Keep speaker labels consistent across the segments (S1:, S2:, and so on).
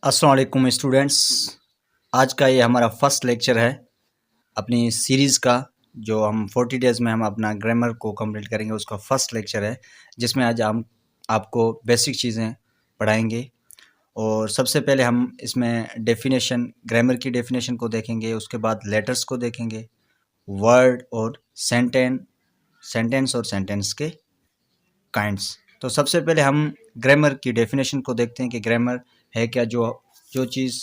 S1: अस्सलाम वालेकुम स्टूडेंट्स। आज का ये हमारा फर्स्ट लेक्चर है अपनी सीरीज़ का, जो हम 40 डेज़ में हम अपना ग्रामर को कंप्लीट करेंगे। उसका फर्स्ट लेक्चर है जिसमें आज हम आपको बेसिक चीज़ें पढ़ाएंगे। और सबसे पहले हम इसमें डेफिनेशन, ग्रामर की डेफिनेशन को देखेंगे। उसके बाद लेटर्स को देखेंगे, वर्ड और सेंटेंस और सेंटेंस के काइंड्स। तो सबसे पहले हम ग्रामर की डेफिनेशन को देखते हैं कि ग्रामर है क्या। जो चीज़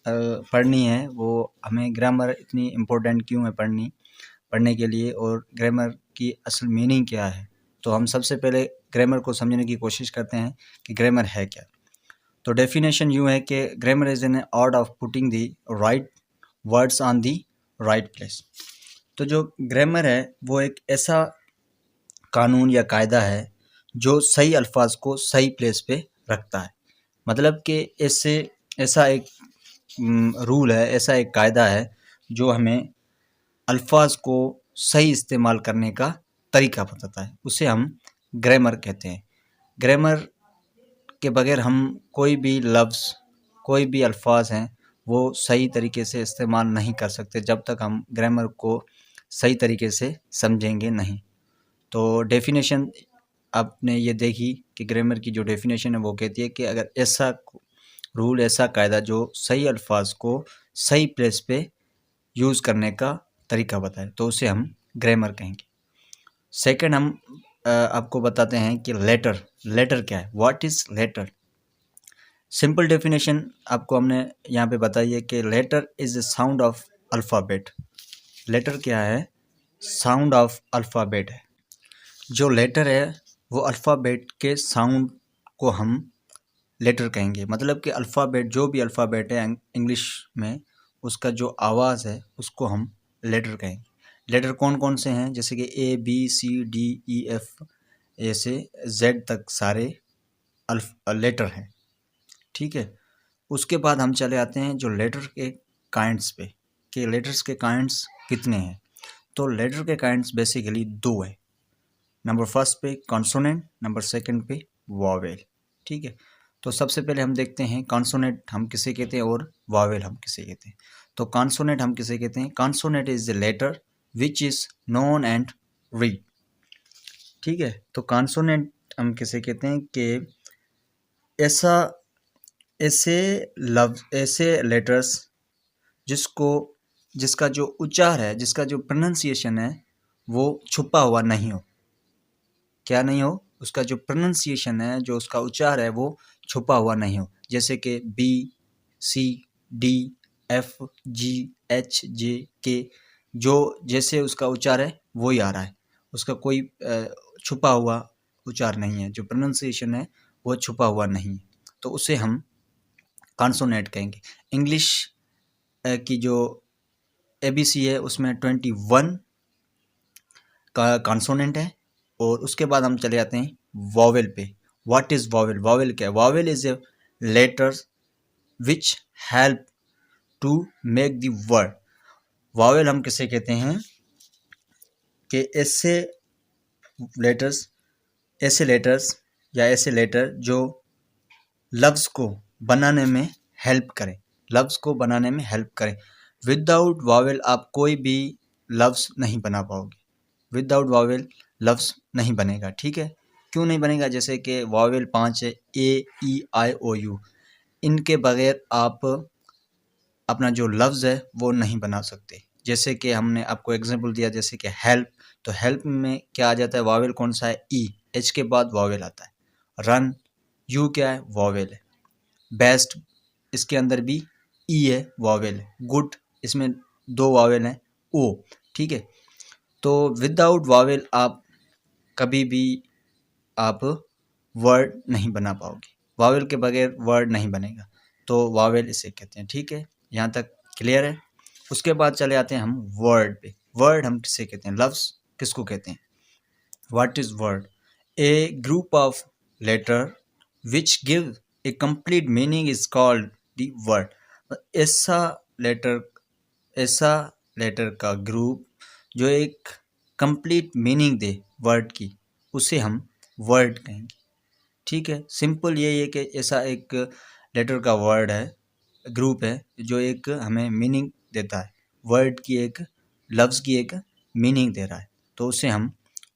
S1: पढ़नी है वो हमें, ग्रामर इतनी इम्पोर्टेंट क्यों है पढ़ने के लिए, और ग्रामर की असल मीनिंग क्या है। तो हम सबसे पहले ग्रामर को समझने की कोशिश करते हैं कि ग्रामर है क्या। तो डेफिनेशन यूँ है कि grammar is an art of putting the right words on the right place. तो जो ग्रामर है वो एक ऐसा कानून या कायदा है जो सही अल्फाज को सही प्लेस पे रखता है। मतलब कि ऐसा एक रूल है, ऐसा एक कायदा है जो हमें अल्फाज को सही इस्तेमाल करने का तरीका बताता है। उसे हम ग्रामर कहते हैं। ग्रामर के बगैर हम कोई भी लफ्ज़, कोई भी अल्फाज हैं, वो सही तरीके से इस्तेमाल नहीं कर सकते जब तक हम ग्रामर को सही तरीके से समझेंगे नहीं। तो डेफिनेशन आपने ये देखी कि ग्रामर की जो डेफिनेशन है वो कहती है कि अगर ऐसा रूल, ऐसा कायदा जो सही अल्फाज को सही प्लेस पे यूज़ करने का तरीका बताए, तो उसे हम ग्रामर कहेंगे। सेकंड हम आपको बताते हैं कि लेटर क्या है। What is letter? Simple definition आपको हमने यहाँ पे बताई है कि letter is the sound of alphabet. Letter क्या है? साउंड ऑफ अल्फ़ाबेट है। जो लेटर है वो अल्फ़ाबेट के साउंड को हम लेटर कहेंगे। मतलब कि अल्फ़ाबेट, जो भी अल्फ़ाबेट है इंग्लिश में, उसका जो आवाज़ है उसको हम लेटर कहेंगे। लेटर कौन कौन से हैं? जैसे कि A B C D E F ऐसे जेड तक सारे लेटर हैं। ठीक है। उसके बाद हम चले आते हैं जो लेटर के काइंड्स पे, कि लेटर्स के काइंड्स कितने हैं। तो लेटर के काइंड्स बेसिकली दो है। नंबर फर्स्ट पे कॉन्सोनेंट, नंबर सेकंड पे वॉवेल। ठीक है। तो सबसे पहले हम देखते हैं कॉन्सोनेंट हम किसे कहते हैं और वॉवेल हम किसे कहते हैं। तो कॉन्सोनेंट हम किसे कहते हैं? Consonant is the letter which is known and read. ठीक है। तो कॉन्सोनेंट हम किसे कहते हैं कि ऐसा ऐसे लफ्ज, ऐसे लेटर्स जिसका जो उच्चार है, जिसका जो प्रोनाउंसिएशन है वो छुपा हुआ नहीं हो। क्या नहीं हो? उसका जो प्रोनाउंसिएशन है, जो उसका उच्चार है वो छुपा हुआ नहीं हो। जैसे कि B C D F G H J K, जो जैसे उसका उच्चार है वो ही आ रहा है। उसका कोई छुपा हुआ उच्चार नहीं है, जो प्रोनाउंसिएशन है वो छुपा हुआ नहीं है। तो उसे हम कॉन्सोनेंट कहेंगे। इंग्लिश की जो एबीसी है उसमें 21 का कॉन्सोनेंट है। और उसके बाद हम चले जाते हैं वॉवेल पे। What is vowel? वॉवेल क्या है? Vowel is a letters which help to make the word. Vowel हम किसे कहते हैं कि लेटर्स लेटर्स या ऐसे लेटर जो लफ्ज़ को बनाने में हेल्प करें, लफ्ज़ को बनाने में हेल्प करें। विदाउट वॉवेल आप कोई भी लफ्ज़ नहीं बना पाओगे। विदाउट वॉवेल लफ्ज़ नहीं बनेगा। ठीक है। क्यों नहीं बनेगा? जैसे कि वॉवेल 5 है, ए ई आई ओ यू। इनके बगैर आप अपना जो लफ्ज़ है वो नहीं बना सकते। जैसे कि हमने आपको एग्जांपल दिया, जैसे कि हेल्प। तो हेल्प में क्या आ जाता है? वॉवेल कौन सा है? ई। एच के बाद वॉवेल आता है। रन, यू क्या है? वॉवेल है। बेस्ट, इसके अंदर भी ई है, वॉवेल है। गुड, इसमें 2 वॉवेल हैं, ओ। ठीक है। तो विदाउट वॉवेल आप कभी भी आप वर्ड नहीं बना पाओगे। वॉवेल के बगैर वर्ड नहीं बनेगा। तो वॉवेल इसे कहते हैं। ठीक है। यहाँ तक क्लियर है? उसके बाद चले आते हैं हम वर्ड पे। वर्ड हम किसे कहते हैं? लफ्ज़ किसको कहते हैं? What is word? A group of letter which give a complete meaning is called the word. Letter ऐसा लेटर का ग्रुप जो एक कंप्लीट मीनिंग दे वर्ड की, उसे हम वर्ड कहेंगे। ठीक है। सिंपल यही है कि ऐसा एक लेटर का वर्ड है, ग्रुप है, जो एक हमें मीनिंग देता है, वर्ड की एक, लफ्ज़ की एक मीनिंग दे रहा है, तो उसे हम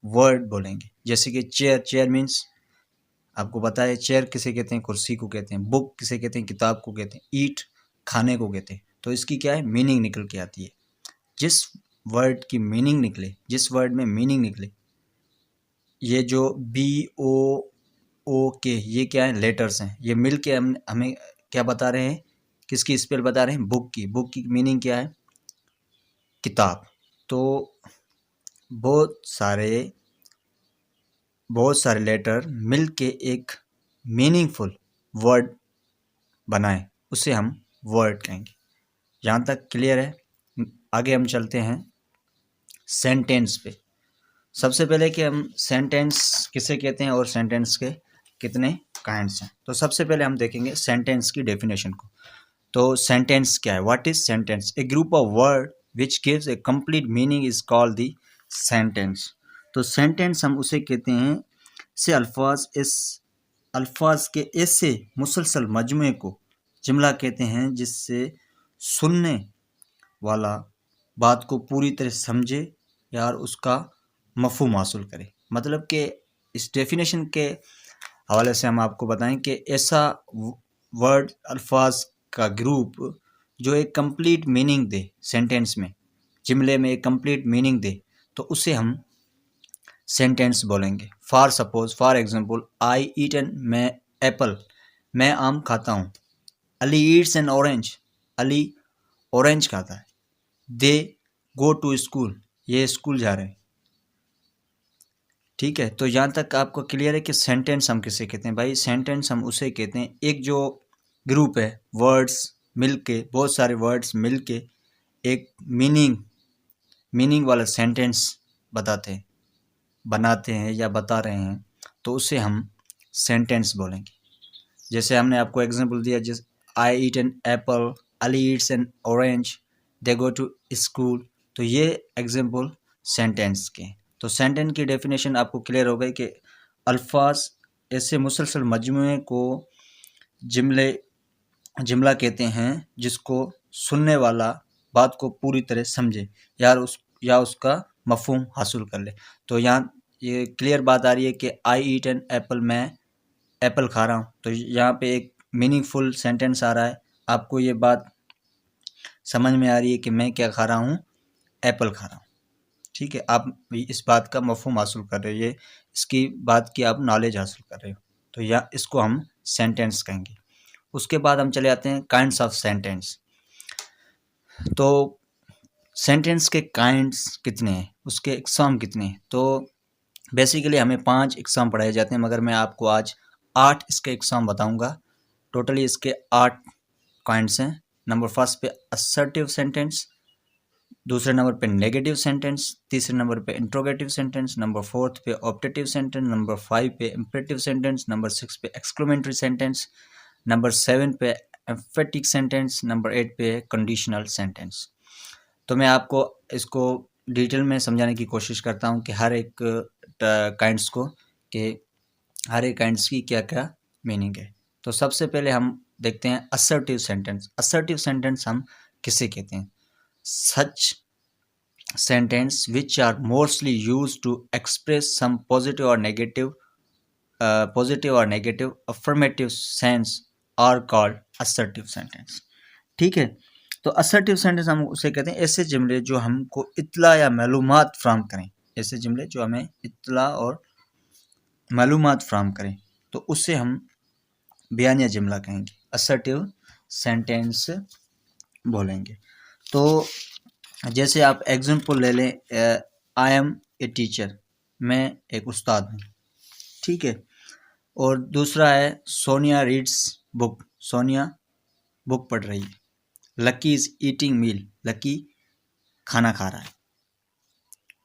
S1: वर्ड बोलेंगे। जैसे कि चेयर, चेयर मीन्स आपको पता है चेयर किसे कहते हैं, कुर्सी को कहते हैं। बुक किसे कहते हैं, किताब को कहते हैं। ईट खाने को कहते हैं। तो इसकी क्या है, मीनिंग निकल के आती है। जिस वर्ड की मीनिंग निकले, जिस वर्ड में मीनिंग निकले, ये जो BOOK ये क्या है, लेटर्स हैं। ये मिल के हमें क्या बता रहे हैं, किसकी स्पेल बता रहे हैं, बुक की। बुक की मीनिंग क्या है, किताब। तो बहुत सारे लेटर मिल के एक मीनिंगफुल वर्ड बनाएं, उसे हम वर्ड कहेंगे। यहाँ तक क्लियर है। आगे हम चलते हैं सेंटेंस पे। सबसे पहले कि हम सेंटेंस किसे कहते हैं और सेंटेंस के कितने काइंड्स हैं। तो सबसे पहले हम देखेंगे सेंटेंस की डेफिनेशन को। तो सेंटेंस क्या है, what is sentence? A group of word which gives A complete meaning is called the sentence. तो सेंटेंस हम उसे कहते हैं से अल्फाज के ऐसे मुसलसल मजमूए को जुमला कहते हैं जिससे सुनने वाला बात को पूरी तरह समझे या उसका मफहूम हासिल करे। मतलब कि इस डेफिनेशन के हवाले से हम आपको बताएं कि ऐसा वर्ड, अल्फाज का ग्रुप जो एक कंप्लीट मीनिंग दे, सेंटेंस में, जुमले में एक कंप्लीट मीनिंग दे, तो उसे हम सेंटेंस बोलेंगे। For example, I eat an Apple, मैं आम खाता हूँ। Ali eats an orange, Ali orange खाता है। दे गो टू स्कूल, ये स्कूल जा रहे हैं। ठीक है, तो यहाँ तक आपको क्लियर है कि सेंटेंस हम किसे कहते हैं। भाई सेंटेंस हम उसे कहते हैं, एक जो ग्रुप है, वर्ड्स मिलके, बहुत सारे वर्ड्स मिलके एक मीनिंग वाला सेंटेंस बनाते हैं या बता रहे हैं, तो उसे हम सेंटेंस बोलेंगे। जैसे हमने आपको एग्जांपल दिया, जैसे I eat an apple, Ali eats an orange, they go to school, तो ये एग्जांपल सेंटेंस के। तो सेंटेंस की डेफिनेशन आपको क्लियर हो गई कि अल्फाज ऐसे मुसलसल मजमूए को जुमला कहते हैं जिसको सुनने वाला बात को पूरी तरह समझे या उसका मफहूम हासिल कर ले। तो यहाँ ये क्लियर बात आ रही है कि आई ईट एन एप्पल, मैं एप्पल खा रहा हूँ। तो यहाँ पे एक मीनिंगफुल सेंटेंस आ रहा है। आपको ये बात समझ में आ रही है कि मैं क्या खा रहा हूँ, एप्पल खा रहा हूँ। ठीक है, आप इस बात का मफहूम हासिल कर रहे हो, ये इसकी बात की आप नॉलेज हासिल कर रहे हो, तो या इसको हम सेंटेंस कहेंगे। उसके बाद हम चले आते हैं काइंड्स ऑफ सेंटेंस। तो सेंटेंस के काइंड्स कितने हैं, उसके इकसाम कितने हैं? तो बेसिकली हमें 5 इकसाम पढ़ाए जाते हैं, मगर मैं आपको आज 8 इसके इकसाम बताऊंगा। टोटली इसके 8 काइंड्स हैं। नंबर फर्स्ट पे असर्टिव सेंटेंस, दूसरे नंबर पे नेगेटिव सेंटेंस, तीसरे नंबर पे इंट्रोगेटिव सेंटेंस, नंबर 4 पे ऑप्टेटिव सेंटेंस, नंबर 5 पे इम्पेरेटिव सेंटेंस, नंबर 6 पे एक्सक्लेमेटरी सेंटेंस, नंबर 7 पे एम्फेटिक सेंटेंस, नंबर 8 पे कंडीशनल सेंटेंस। तो मैं आपको इसको डिटेल में समझाने की कोशिश करता हूँ कि हर एक काइंड्स को, कि हर एक काइंड्स की क्या क्या मीनिंग है। तो सबसे पहले हम देखते हैं असर्टिव सेंटेंस। असर्टिव सेंटेंस हम किसे कहते हैं? Such sentence which are mostly used to express some positive or negative affirmative sense are called assertive sentence। ठीक है, तो assertive sentence हम उसे कहते हैं ऐसे जुमले जो हमको इत्तला या मालूमात फ्राहम करें। ऐसे जुमले जो हमें इत्तला और मालूमात फ्राहम करें, तो उससे हम बयानिया जुमला कहेंगे, assertive sentence बोलेंगे। तो जैसे आप एग्जाम्पल ले लें, आई एम ए टीचर, मैं एक उस्ताद हूँ। ठीक है, और दूसरा है Sonia reads book, Sonia book पढ़ रही है। Lucky is eating meal, Lucky खाना खा रहा है।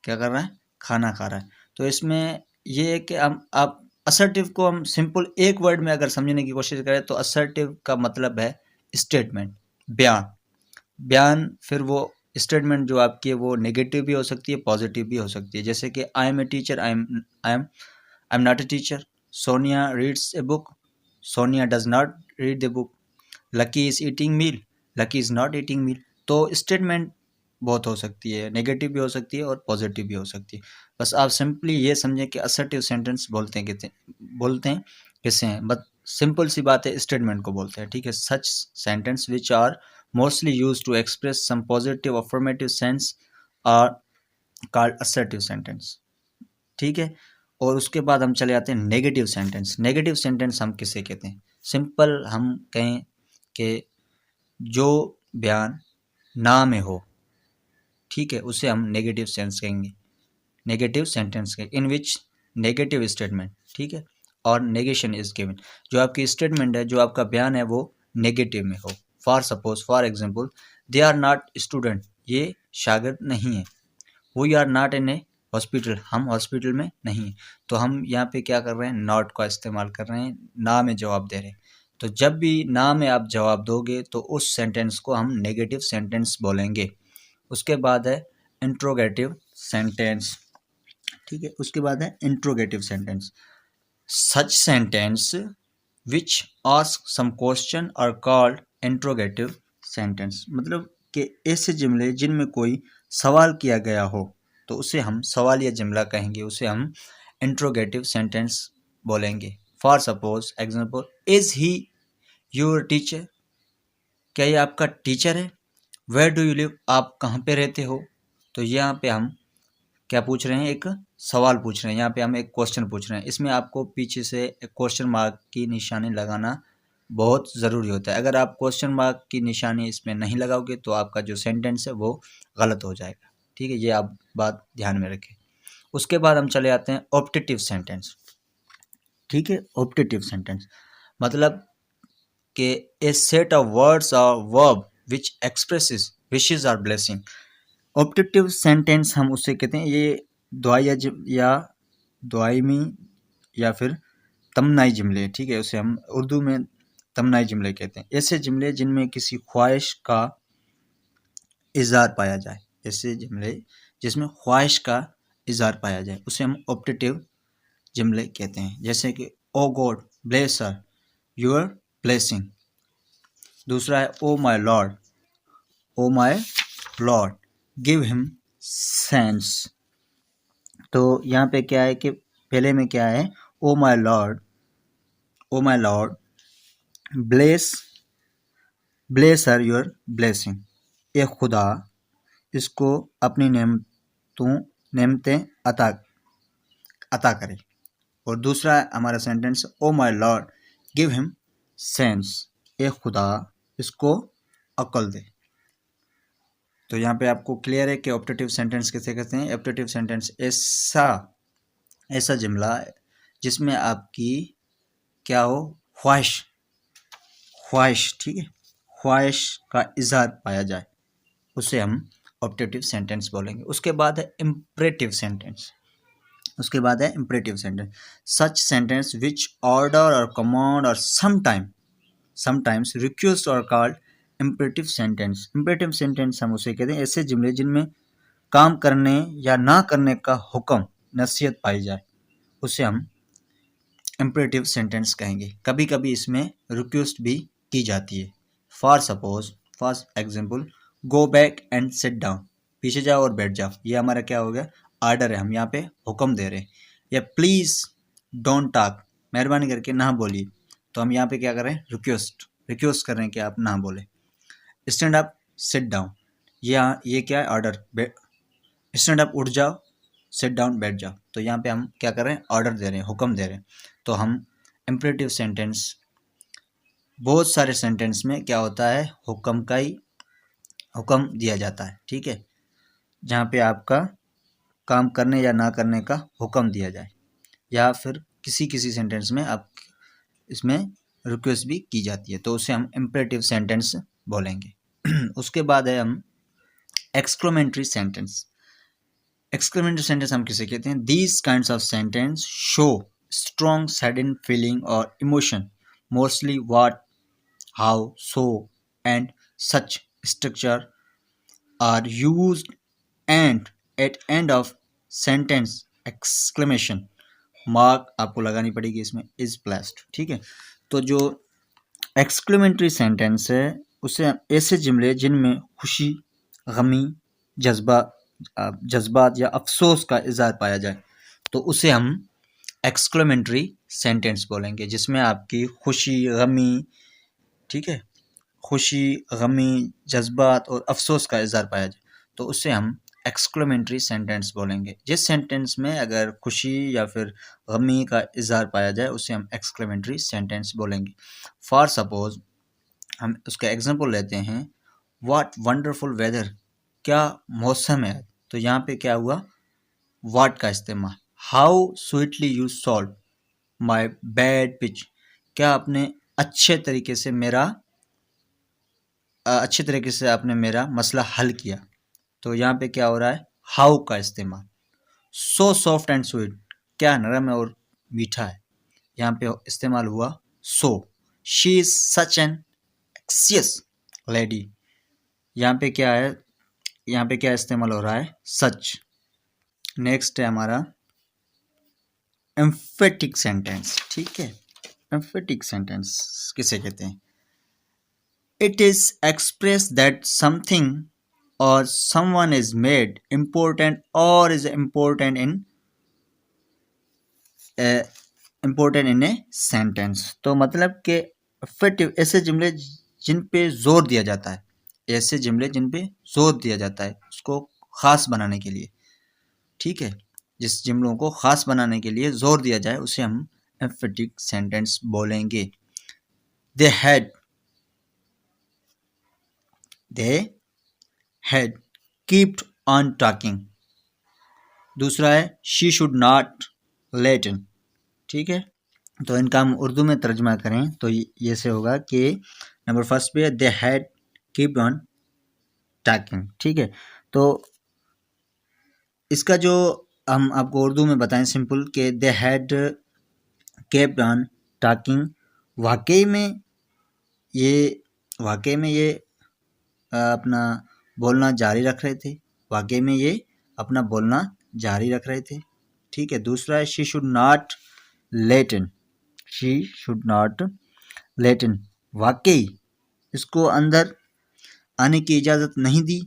S1: क्या कर रहा है? खाना खा रहा है। तो इसमें ये है कि आप असर्टिव को हम सिंपल एक वर्ड में अगर समझने की कोशिश करें तो असर्टिव का मतलब है स्टेटमेंट, बयान। फिर वो स्टेटमेंट जो आपकी है वो नेगेटिव भी हो सकती है, पॉजिटिव भी हो सकती है। जैसे कि I am a teacher, I am not a teacher. Sonia reads a book, Sonia does not read the book. Lucky is eating meal, Lucky is not eating meal. तो स्टेटमेंट बहुत हो सकती है, नेगेटिव भी हो सकती है और पॉजिटिव भी हो सकती है। बस आप सिंपली ये समझें कि असर्टिव सेंटेंस बोलते हैं किसे हैं, बट सिंपल सी बात है, स्टेटमेंट को बोलते हैं, ठीक है। Such sentence which are mostly use to express some positive affirmative sense are called assertive sentence, ठीक है। और उसके बाद हम चले आते हैं नेगेटिव सेंटेंस। नेगेटिव सेंटेंस हम किसे कहते हैं? सिंपल हम कहें कि जो बयान ना में हो, ठीक है, उसे हम नेगेटिव सेंस कहेंगे, नेगेटिव सेंटेंस के इन विच नेगेटिव स्टेटमेंट, ठीक है, और नेगेशन इज गिवन। जो आपकी स्टेटमेंट है, जो आपका बयान है, वो नेगेटिव में हो। For example, they are not student, ये शागिर्द नहीं है। We are not in a hospital, हम हॉस्पिटल में नहीं। तो हम यहाँ पे क्या कर रहे हैं? नॉट का इस्तेमाल कर रहे हैं, ना में जवाब दे रहे हैं। तो जब भी ना में आप जवाब दोगे तो उस सेंटेंस को हम नेगेटिव सेंटेंस बोलेंगे। उसके बाद है इंट्रोगेटिव सेंटेंस, ठीक है। उसके बाद है interrogative sentence. Such sentence which ask some question are called interrogative sentence. मतलब कि ऐसे जुमले जिनमें कोई सवाल किया गया हो तो उसे हम सवालिया जुमला कहेंगे, उसे हम इंट्रोगेटिव सेंटेंस बोलेंगे। For suppose example, is he your teacher, क्या ये आपका टीचर है? वेयर डू यू लिव, आप कहाँ पे रहते हो? तो यहाँ पे हम क्या पूछ रहे हैं? एक सवाल पूछ रहे हैं, यहाँ पे हम एक क्वेश्चन पूछ रहे हैं। इसमें आपको पीछे से एक क्वेश्चन मार्क की निशानी लगाना बहुत ज़रूरी होता है। अगर आप क्वेश्चन मार्क की निशानी इसमें नहीं लगाओगे तो आपका जो सेंटेंस है वो गलत हो जाएगा, ठीक है। ये आप बात ध्यान में रखें। उसके बाद हम चले आते हैं ऑप्टेटिव सेंटेंस, ठीक है। ऑप्टेटिव सेंटेंस मतलब कि ए सेट ऑफ वर्ड्स और verb which expresses wishes or blessing. Optative sentence हम उसे कहते हैं, ये दुआइमी या फिर तमनाई जुमले, ठीक है, उसे हम उर्दू में तमनाई जुमले कहते हैं। ऐसे जुमले जिनमें किसी ख्वाहिश का इजहार पाया जाए, ऐसे जुमले जिसमें ख्वाहिश का इजहार पाया जाए, उसे हम ऑप्टेटिव जुमले कहते हैं। जैसे कि oh God bless her, your blessing. दूसरा है oh my lord, oh my lord give him sense. तो यहाँ पे क्या है कि पहले में क्या है? Oh my lord, oh my lord bless her your blessing. ए खुदा, इसको अपनी नेमतें अता करे। और दूसरा हमारा sentence oh my lord give him sense, ए खुदा इसको अक्ल दे। तो यहाँ पे आपको क्लियर है कि ऑप्टेटिव सेंटेंस किसे कहते हैं। ऑप्टेटिव सेंटेंस ऐसा जुमला जिसमें आपकी क्या हो? ख्वाहिश, ठीक है, ख्वाहिश का इजहार पाया जाए, उसे हम ऑप्टेटिव सेंटेंस बोलेंगे। उसके बाद है imperative sentence. Such sentence which order और कमांड और समटाइम्स रिक्वेस्ट और called imperative sentence. Imperative sentence हम उसे कहते हैं, ऐसे जुमले जिनमें काम करने या ना करने का हुक्म, नसीहत पाई जाए, उसे हम इम्परेटिव सेंटेंस कहेंगे। कभी कभी इसमें रिक्वेस्ट भी की जाती है। For example, go back and sit down, पीछे जाओ और बैठ जाओ, ये हमारा क्या हो गया? आर्डर है, हम यहाँ पे हुक्म दे रहे हैं। या प्लीज़ डोंट टॉक, मेहरबानी करके ना बोलिए, तो हम यहाँ पे क्या कर रहे हैं? रिक्वेस्ट कर रहे हैं कि आप ना बोले। स्टैंड अप सिट डाउन, ये क्या है? ऑर्डर। स्टैंड अप उठ जाओ, सिट डाउन बैठ जाओ, तो यहाँ पे हम क्या कर रहे हैं? ऑर्डर दे रहे हैं, हुक्म दे रहे हैं। तो हम इम्परेटिव सेंटेंस, बहुत सारे सेंटेंस में क्या होता है? हुक्म दिया जाता है, ठीक है, जहाँ पे आपका काम करने या ना करने का हुक्म दिया जाए, या फिर किसी सेंटेंस में आप इसमें रिक्वेस्ट भी की जाती है, तो उसे हम इम्परेटिव सेंटेंस बोलेंगे। उसके बाद है हम एक्सक्लेमेटरी सेंटेंस। एक्सक्लेमेटरी सेंटेंस हम किसे कहते हैं? These kinds of sentence show strong sudden feeling और emotion, mostly what, how, so and such structure are used and at end of sentence exclamation mark आपको लगानी पड़ेगी इसमें, इज प्लेस्ड, ठीक है। तो जो एक्सक्लेमेटरी सेंटेंस है उसे ऐसे जुमले जिनमें खुशी, गमी, जज्बात या अफसोस का इज़हार पाया जाए तो उसे हम एक्सक्लेमेटरी सेंटेंस बोलेंगे, जिसमें आपकी खुशी, गमी, ठीक है, खुशी, गमी, जज्बात और अफसोस का इज़हार पाया जाए तो उसे हम एक्सक्लेमेटरी सेंटेंस बोलेंगे। जिस सेंटेंस में अगर खुशी या फिर गमी का इज़हार पाया जाए उसे हम एक्सक्लेमेटरी सेंटेंस बोलेंगे। फॉर सपोज हम उसका एग्जांपल लेते हैं, व्हाट वंडरफुल वेदर, क्या मौसम है। तो यहाँ पे क्या हुआ, व्हाट का इस्तेमाल। How sweetly you solve my bad pitch, क्या आपने अच्छे तरीके से आपने मेरा मसला हल किया। तो यहाँ पे क्या हो रहा है, हाउ का इस्तेमाल। सो सॉफ्ट एंड स्वीट, क्या नरम है और मीठा है। यहाँ पे इस्तेमाल हुआ so. She is such an anxious lady, यहाँ पे क्या है, यहाँ पे क्या इस्तेमाल हो रहा है, सच। नेक्स्ट है हमारा एम्फेटिक सेंटेंस, ठीक है। एम्फेटिक सेंटेंस किसे कहते हैं, it is express that something और समवन इज मेड इम्पोर्टेंट और is important in a sentence. तो मतलब कि एफेक्टिव ऐसे जुमले जिन पे जोर दिया जाता है, ऐसे जुमले जिन पे जोर दिया जाता है उसको खास बनाने के लिए, ठीक है, जिस जुमलों को खास बनाने के लिए जोर दिया जाए उसे हम एम्फेटिक सेंटेंस बोलेंगे। They had keeped on talking. दूसरा है शी शुड नॉट लेटन, ठीक है। तो इनका हम उर्दू में तर्जमा करें तो ये से होगा कि नंबर फर्स्ट पे they had keeped on talking, ठीक है। तो इसका जो हम आपको उर्दू में बताएं सिंपल कि they had keeped on talking, वाकई में ये अपना बोलना जारी रख रहे थे, वाकई में ये अपना बोलना जारी रख रहे थे, ठीक है। दूसरा है she should not latent, she should not latent, वाकई इसको अंदर आने की इजाज़त नहीं दी।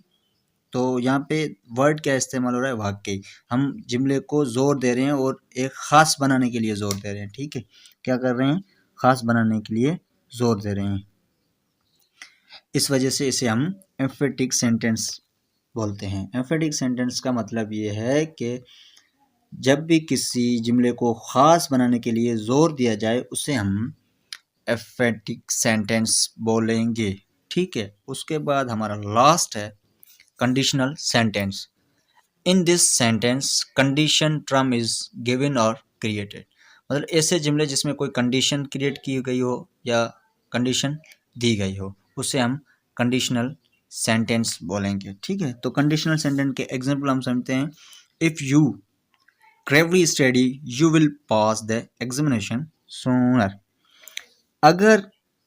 S1: तो यहाँ पे वर्ड क्या इस्तेमाल हो रहा है, वाकई। हम जुमले को ज़ोर दे रहे हैं और एक ख़ास बनाने के लिए ज़ोर दे रहे हैं, ठीक है। क्या कर रहे हैं, ख़ास बनाने के लिए ज़ोर दे रहे हैं। इस वजह से इसे हम एम्फेटिक सेंटेंस बोलते हैं। एम्फेटिक सेंटेंस का मतलब ये है कि जब भी किसी जुमले को ख़ास बनाने के लिए ज़ोर दिया जाए उसे हम एम्फेटिक सेंटेंस बोलेंगे, ठीक है। उसके बाद हमारा लास्ट है conditional sentence. In this sentence condition term is given और क्रिएटेड, मतलब ऐसे जुमले जिसमें कोई कंडीशन क्रिएट की गई हो या कंडीशन दी गई हो उसे हम कंडीशनल सेंटेंस बोलेंगे, ठीक है। तो कंडीशनल सेंटेंस के एग्जांपल हम समझते हैं, if you Gravely study you will pass the examination sooner, अगर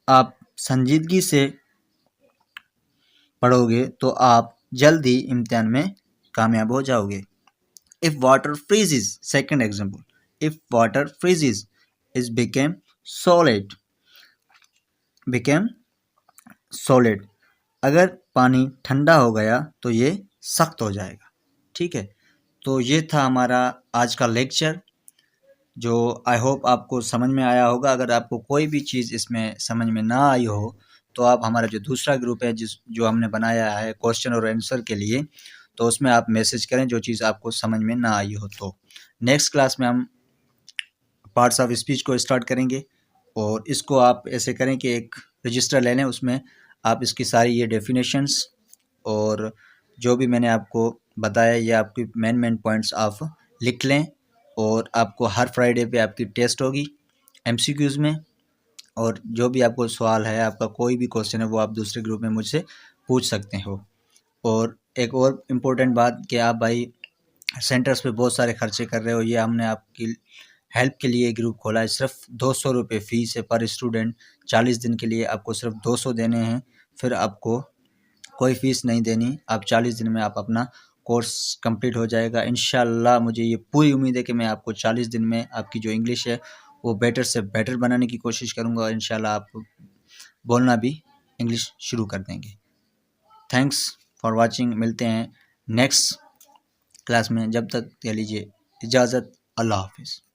S1: आप संजीदगी से पढ़ोगे तो आप जल्द ही इम्तिहान में कामयाब हो जाओगे। If water freezes, second example, if water freezes is became solid, अगर पानी ठंडा हो गया तो ये सख्त हो जाएगा, ठीक है। तो ये था हमारा आज का लेक्चर जो आई होप आपको समझ में आया होगा। अगर आपको कोई भी चीज़ इसमें समझ में ना आई हो तो आप हमारा जो दूसरा ग्रुप है जो हमने बनाया है क्वेश्चन और आंसर के लिए, तो उसमें आप मैसेज करें जो चीज़ आपको समझ में ना आई हो। तो नेक्स्ट क्लास में हम पार्ट्स ऑफ स्पीच को स्टार्ट करेंगे और इसको आप ऐसे करें कि एक रजिस्टर ले लें, उसमें आप इसकी सारी ये डेफिनेशंस और जो भी मैंने आपको बताया ये आपकी मेन पॉइंट्स आप लिख लें। और आपको हर फ्राइडे पे आपकी टेस्ट होगी एमसीक्यूज़ में, और जो भी आपको सवाल है, आपका कोई भी क्वेश्चन है वो आप दूसरे ग्रुप में मुझसे पूछ सकते हो। और एक और इम्पोर्टेंट बात कि आप भाई सेंटर्स पे बहुत सारे खर्चे कर रहे हो, ये हमने आपकी हेल्प के लिए ग्रुप खोला है। सिर्फ 200 रुपये फ़ीस है पर स्टूडेंट, 40 दिन के लिए आपको सिर्फ 200 देने हैं, फिर आपको कोई फ़ीस नहीं देनी। आप 40 दिन में आप अपना कोर्स कंप्लीट हो जाएगा इंशाल्लाह। मुझे ये पूरी उम्मीद है कि मैं आपको 40 दिन में आपकी जो इंग्लिश है वो बेटर से बेटर बनाने की कोशिश करूँगा और इंशाल्लाह आप बोलना भी इंग्लिश शुरू कर देंगे। Thanks for watching. मिलते हैं नेक्स्ट क्लास में, जब तक कह लीजिए इजाज़त। अल्लाह हाफिज़।